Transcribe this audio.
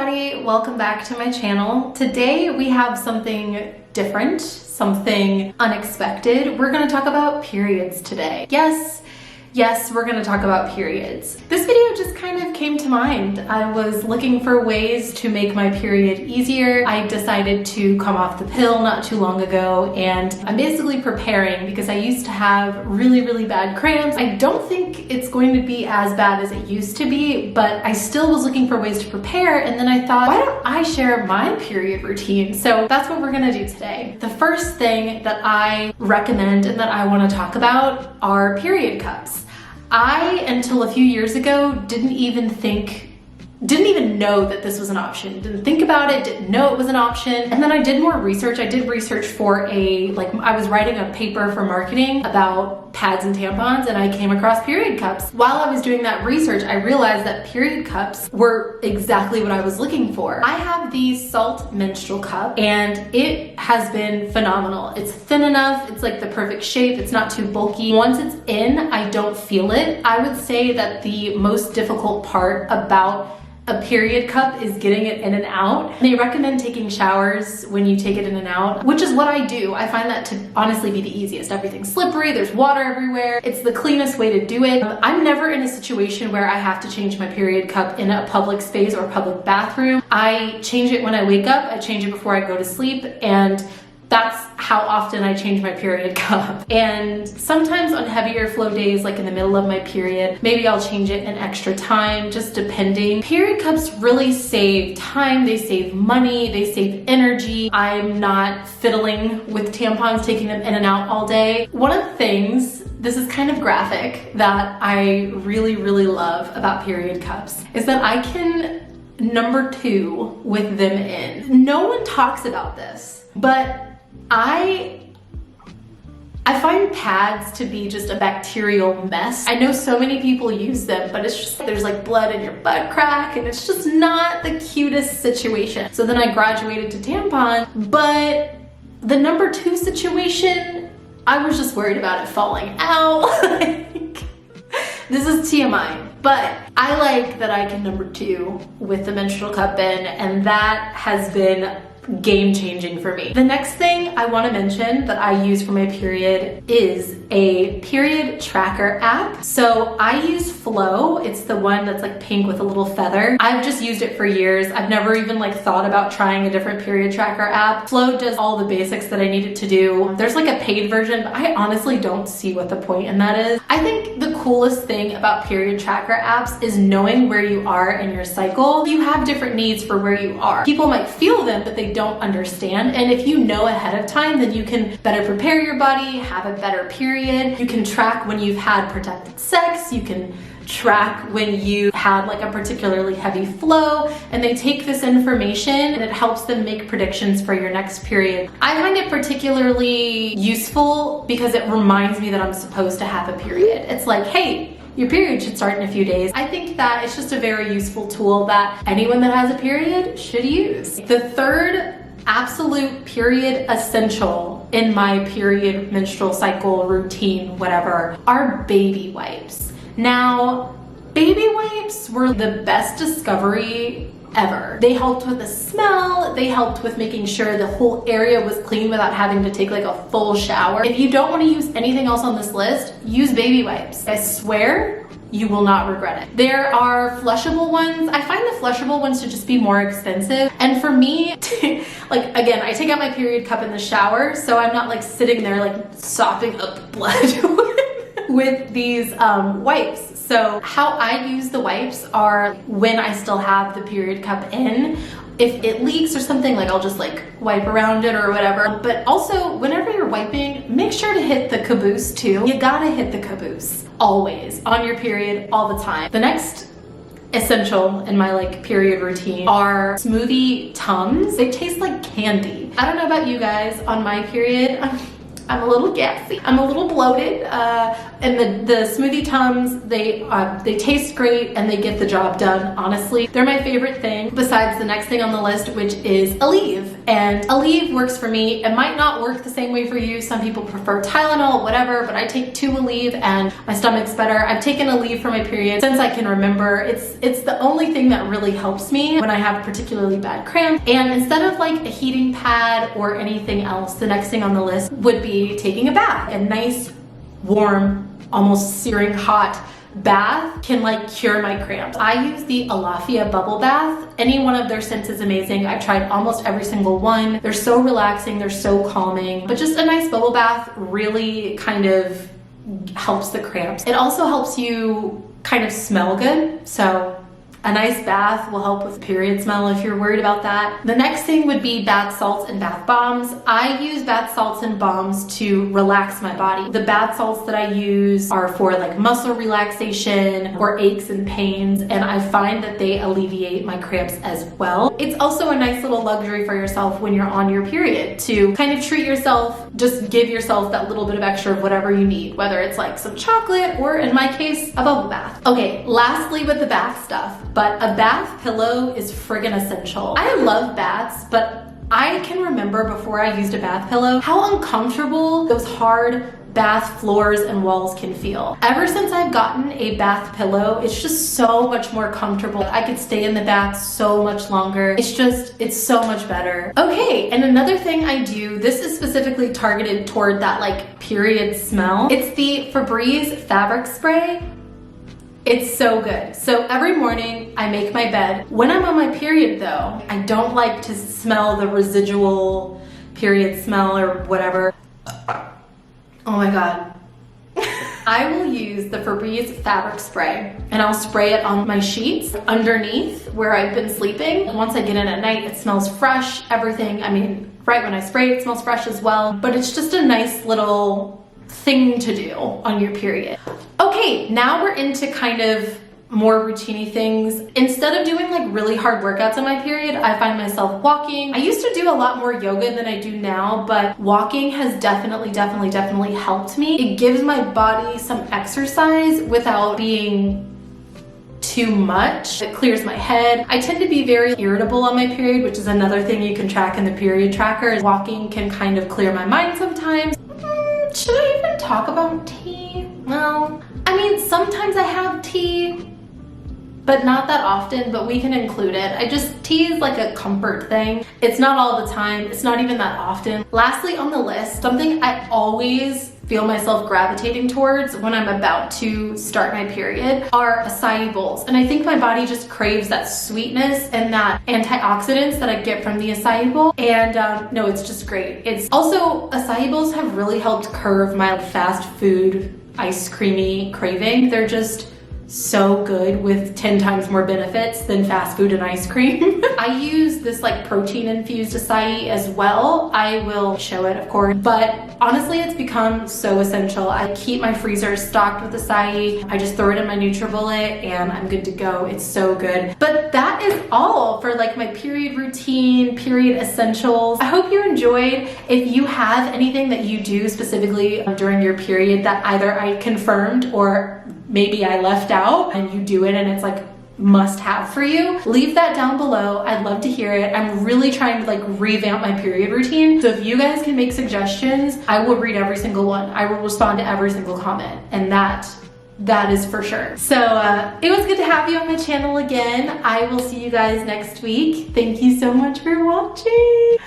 everybody, welcome back to my channel. Today we have something different, something unexpected. We're going to talk about periods today. Yes, we're going to talk about periods. This video just kind of came to mind. I was looking for ways to make my period easier. I decided to come off the pill not too long ago, and I'm basically preparing because I used to have really bad cramps. I don't think it's going to be as bad as it used to be, but I still was looking for ways to prepare, and then I thought, why don't I share my period routine? So that's what we're going to do today. The first thing that I recommend and that I want to talk about are period cups. I, until a few years ago, didn't even know that this was an option. Didn't think about it, didn't know it was an option. And then I did more research. I did research for I was writing a paper for marketing about pads and tampons, and I came across period cups. While I was doing that research, I realized that period cups were exactly what I was looking for. I have the Salt menstrual cup, and it has been phenomenal. It's thin enough, it's like the perfect shape, it's not too bulky. Once it's in, I don't feel it. I would say that the most difficult part about a period cup is getting it in and out. They recommend taking showers when you take it in and out, which is what I do. I find that to honestly be the easiest. Everything's slippery, there's water everywhere. It's the cleanest way to do it. I'm never in a situation where I have to change my period cup in a public space or a public bathroom. I change it when I wake up, I change it before I go to sleep, and that's how often I change my period cup. And sometimes on heavier flow days, like in the middle of my period, maybe I'll change it an extra time, just depending. Period cups really save time, they save money, they save energy. I'm not fiddling with tampons, taking them in and out all day. One of the things, this is kind of graphic, that I really love about period cups is that I can number 2 with them in. No one talks about this, but I find pads to be just a bacterial mess. I know so many people use them, but it's just, there's like blood in your butt crack, and it's just not the cutest situation. So then I graduated to tampon, but the number 2 situation, I was just worried about it falling out. This is TMI, but I like that I can number 2 with the menstrual cup in, and that has been game-changing for me. The next thing I want to mention that I use for my period is a period tracker app. So I use Flow. It's the one that's like pink with a little feather. I've just used it for years. I've never even thought about trying a different period tracker app. Flow does all the basics that I need it to do. There's like a paid version, but I honestly don't see what the point in that is. I think the coolest thing about period tracker apps is knowing where you are in your cycle. You have different needs for where you are. People might feel them, but they don't understand. And if you know ahead of time, then you can better prepare your body, have a better period. You can track when you've had protected sex. You can track when you had like a particularly heavy flow, and they take this information and it helps them make predictions for your next period. I find it particularly useful because it reminds me that I'm supposed to have a period. It's like, hey, your period should start in a few days. I think that it's just a very useful tool that anyone that has a period should use. The third absolute period essential in my period menstrual cycle routine, whatever, are baby wipes. Now, baby wipes were the best discovery ever. They helped with the smell, they helped with making sure the whole area was clean without having to take like a full shower. If you don't want to use anything else on this list, use baby wipes. I swear, you will not regret it. There are flushable ones. I find the flushable ones to just be more expensive. And for me, again, I take out my period cup in the shower, so I'm not sitting there sopping up blood with these wipes. So how I use the wipes are when I still have the period cup in. If it leaks or something, I'll just wipe around it or whatever. But also, whenever you're wiping, make sure to hit the caboose too. You gotta hit the caboose, always, on your period, all the time. The next essential in my period routine are smoothie Tums. They taste like candy. I don't know about you guys, on my period, I'm a little gassy. I'm a little bloated, and the smoothie Tums, they taste great and they get the job done, honestly. They're my favorite thing besides the next thing on the list, which is Aleve. And Aleve works for me. It might not work the same way for you. Some people prefer Tylenol, whatever, but I take 2 Aleve and my stomach's better. I've taken Aleve for my period since I can remember. It's the only thing that really helps me when I have particularly bad cramps. And instead of like a heating pad or anything else, the next thing on the list would be taking a bath. A nice, warm, almost searing hot bath can like cure my cramps. I use the Alafia bubble bath. Any one of their scents is amazing. I've tried almost every single one. They're so relaxing, they're so calming, but just a nice bubble bath really kind of helps the cramps. It also helps you kind of smell good. So a nice bath will help with period smell if you're worried about that. The next thing would be bath salts and bath bombs. I use bath salts and bombs to relax my body. The bath salts that I use are for like muscle relaxation or aches and pains, and I find that they alleviate my cramps as well. It's also a nice little luxury for yourself when you're on your period to kind of treat yourself, just give yourself that little bit of extra of whatever you need, whether it's like some chocolate or in my case, a bubble bath. Okay, lastly with the bath stuff, but a bath pillow is friggin' essential. I love baths, but I can remember before I used a bath pillow how uncomfortable those hard bath floors and walls can feel. Ever since I've gotten a bath pillow, it's just so much more comfortable. I could stay in the bath so much longer. It's so much better. Okay, and another thing I do, this is specifically targeted toward that like period smell. It's the Febreze fabric spray. It's so good. So every morning I make my bed. When I'm on my period though, I don't like to smell the residual period smell or whatever. Oh my God. I will use the Febreze fabric spray and I'll spray it on my sheets underneath where I've been sleeping. Once I get in at night, it smells fresh, everything. I mean, right when I spray it smells fresh as well, but it's just a nice little thing to do on your period. Okay, now we're into kind of more routine-y things. Instead of doing like really hard workouts on my period, I find myself walking. I used to do a lot more yoga than I do now, but walking has definitely helped me. It gives my body some exercise without being too much. It clears my head. I tend to be very irritable on my period, which is another thing you can track in the period tracker. Walking can kind of clear my mind sometimes. Should I even talk about tea? Well, I mean, sometimes I have tea, but not that often, but we can include it. Tea is like a comfort thing. It's not all the time. It's not even that often. Lastly on the list, something I always feel myself gravitating towards when I'm about to start my period are acai bowls. And I think my body just craves that sweetness and that antioxidants that I get from the acai bowl. And no, it's just great. It's also, acai bowls have really helped curb my fast food, ice creamy craving. They're just so good with 10 times more benefits than fast food and ice cream. I use this like protein infused acai as well. I will show it, of course, but honestly, it's become so essential. I keep my freezer stocked with acai. I just throw it in my NutriBullet and I'm good to go. It's so good. But that is all for like my period routine, period essentials. I hope you enjoyed. If you have anything that you do specifically during your period that either I confirmed or maybe I left out and you do it and it's like must have for you, leave that down below. I'd love to hear it. I'm really trying to like revamp my period routine. So if you guys can make suggestions, I will read every single one. I will respond to every single comment, and that is for sure. So it was good to have you on my channel again. I will see you guys next week. Thank you so much for watching.